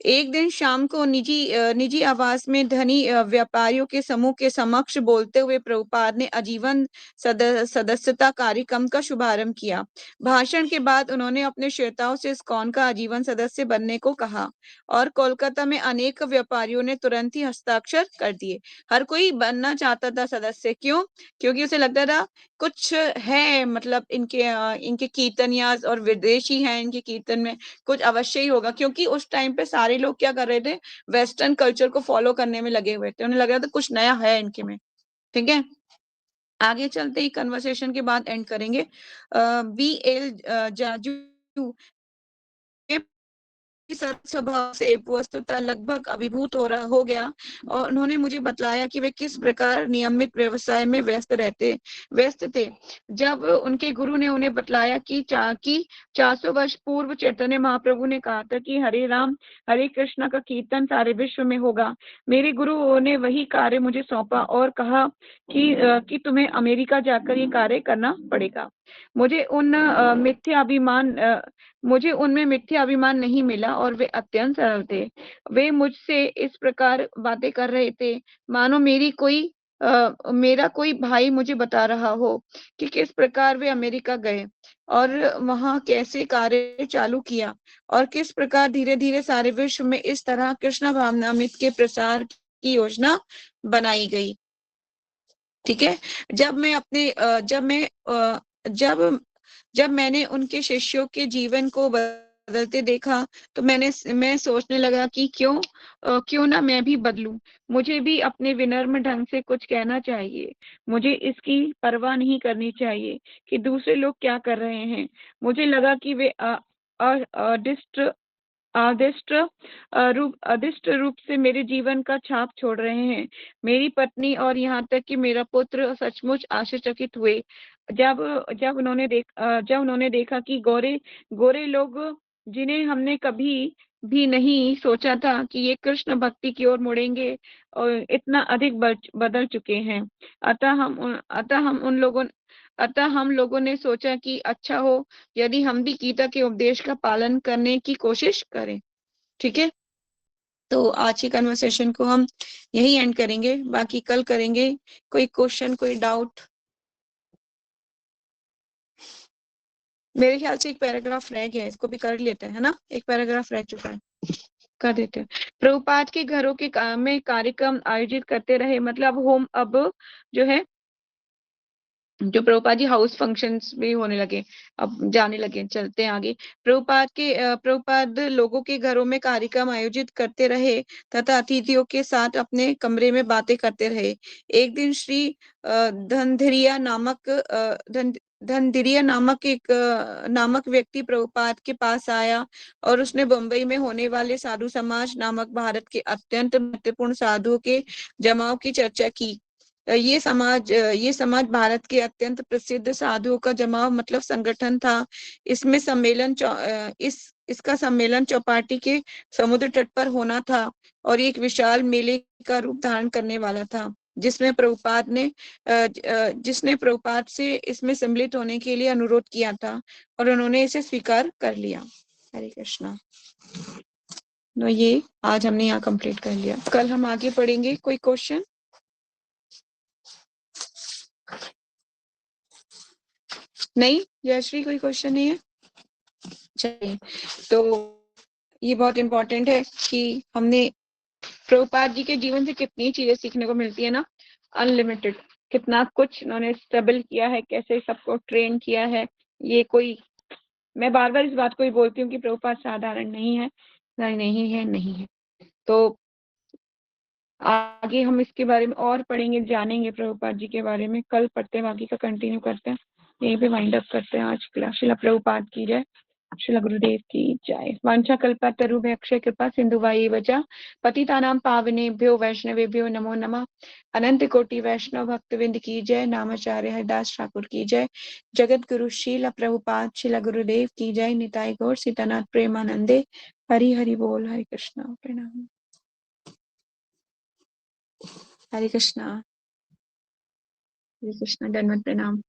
एक दिन शाम को निजी आवास में धनी व्यापारियों के समूह के समक्ष बोलते हुए प्रभुपाद ने आजीवन सदस्यता कार्यक्रम का शुभारंभ किया। भाषण के बाद उन्होंने अपने श्रोताओं से इस्कॉन का आजीवन सदस्य बनने को कहा और कोलकाता में अनेक व्यापारियों ने तुरंत ही हस्ताक्षर कर दिए। हर कोई बनना चाहता था सदस्य। क्यों? क्योंकि उसे लगता था कुछ है, मतलब इनके कीर्तनियाज और विदेशी हैं इनके कीर्तन में, कुछ अवश्य ही होगा। क्योंकि उस टाइम पे सारे लोग क्या कर रहे थे, वेस्टर्न कल्चर को फॉलो करने में लगे हुए थे, उन्हें लग रहा था कुछ नया है इनके में। ठीक है, आगे चलते ही कन्वर्सेशन के बाद एंड करेंगे। बी एल जाजू सरल स्वभाव से वस्तुतः लगभग अभिभूत हो गया और उन्होंने मुझे बतलाया कि वे किस प्रकार नियमित व्यवसाय में व्यस्त थे। जब उनके गुरु ने उन्हें बतलाया कि 400 वर्ष पूर्व चैतन्य महाप्रभु ने कहा था कि हरे राम हरे कृष्णा का कीर्तन सारे विश्व में होगा, मेरे गुरु ने वही कार्य मुझे सौंपा और कहा कि तुम्हें अमेरिका जाकर ये कार्य करना पड़ेगा। मुझे उनमें मिथ्या अभिमान नहीं मिला और वे अत्यंत सरल थे। वे मुझसे इस प्रकार बातें कर रहे थे मानो मेरा कोई भाई मुझे बता रहा हो कि किस प्रकार वे अमेरिका गए और वहां कैसे कार्य चालू किया और किस प्रकार धीरे धीरे सारे विश्व में इस तरह कृष्ण भावनामृत के प्रसार की योजना बनाई गई। ठीक है, जब मैं अपने जब मैं जब जब मैंने उनके शिष्यों के जीवन को बदलते देखा तो मैं सोचने लगा कि क्यों ना मैं भी बदलूं। मुझे भी अपने विनम्र ढंग से कुछ कहना चाहिए। मुझे इसकी परवाह नहीं करनी चाहिए कि दूसरे लोग क्या कर रहे हैं। मुझे लगा कि वे अदिष्ट अदिष्ट रूप से मेरे जीवन का छाप छोड़ रहे हैं। मेरी पत्नी और यहाँ तक कि मेरा पुत्र सचमुच आश्चर्यचकित हुए जब जब उन्होंने देखा कि गोरे गोरे लोग जिन्हें हमने कभी भी नहीं सोचा था कि ये कृष्ण भक्ति की ओर मुड़ेंगे और इतना अधिक बदल चुके हैं। अतः हम लोगों ने सोचा कि अच्छा हो यदि हम भी गीता के उपदेश का पालन करने की कोशिश करें। ठीक है, तो आज की कन्वर्सेशन को हम यही एंड करेंगे, बाकी कल करेंगे। कोई क्वेश्चन, कोई डाउट? मेरे ख्याल से एक पैराग्राफ रह गया है, इसको भी कर लेते हैं, है ना? एक पैराग्राफ रह चुका है, कर देते हैं। प्रभुपाद के घरों के में कार्यक्रम आयोजित करते रहे, मतलब होम अब जो है जो प्रभुपाद जी हाउस फंक्शंस भी होने लगे, अब जाने लगे। चलते हैं आगे। प्रभुपाद लोगों के घरों में कार्यक्रम आयोजित करते रहे तथा अतिथियों के साथ अपने कमरे में बातें करते रहे। एक दिन श्री धनधिरिया नामक व्यक्ति प्रभुपाद के पास आया और उसने बम्बई में होने वाले साधु समाज नामक भारत के अत्यंत महत्वपूर्ण साधुओं के जमाव की चर्चा की। ये समाज भारत के अत्यंत प्रसिद्ध साधुओं का जमाव मतलब संगठन था। इसमें इसका सम्मेलन चौपाटी के समुद्र तट पर होना था और एक विशाल मेले का रूप धारण करने वाला था, जिसमें प्रभुपाद से इसमें सम्मिलित होने के लिए अनुरोध किया था और उन्होंने इसे स्वीकार कर लिया। हरे कृष्णा। तो ये आज हमने यहाँ कंप्लीट कर लिया। कल हम आगे पढ़ेंगे। कोई क्वेश्चन? नहीं जयश्री, कोई क्वेश्चन नहीं है? चलिए, तो ये बहुत इंपॉर्टेंट है कि हमने प्रभुपाद जी के जीवन से कितनी चीजें सीखने को मिलती है ना, अनलिमिटेड। कितना कुछ उन्होंने स्ट्रगल किया है, कैसे सबको ट्रेन किया है। ये कोई, मैं बार बार इस बात को ही बोलती हूँ कि प्रभुपाद साधारण नहीं है, नहीं है। तो आगे हम इसके बारे में और पढ़ेंगे, जानेंगे प्रभुपाद जी के बारे में। कल पढ़ते हैं, बाकी का कंटिन्यू करते हैं, यहीं पे वाइंड अप करते हैं आज क्लास। श्रील प्रभुपाद की जय, श्रील गुरुदेव की जय। वांछा कल्पतरुभ्य अक्षय कृपा सिंधुवाई वचा पतितानां पावनेभ्यो वैष्णवेभ्यो नमो नमः। अनंत कोटि वैष्णव भक्तविंद की जय। नामाचार्य हरिदास ठाकुर की जय। जगत गुरु श्रील प्रभुपाद श्रील गुरुदेव की जय। निताई गौर सीतानाथ प्रेमानंदे। हरि हरि बोल। हरे कृष्णा। प्रणाम। हरे कृष्णा। हरे कृष्णा। दंडवत प्रणाम।